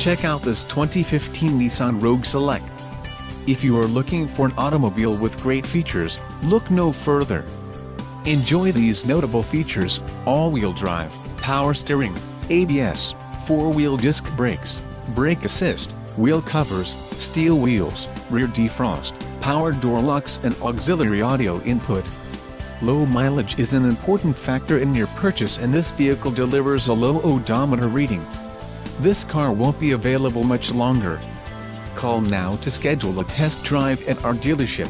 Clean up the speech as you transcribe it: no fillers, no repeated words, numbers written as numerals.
Check out this 2015 Nissan Rogue Select. If you are looking for an automobile with great features, look no further. Enjoy these notable features: all-wheel drive, power steering, ABS, 4-wheel disc brakes, brake assist, wheel covers, steel wheels, rear defrost, power door locks and auxiliary audio input. Low mileage is an important factor in your purchase, and this vehicle delivers a low odometer reading. This car won't be available much longer. Call now to schedule a test drive at our dealership.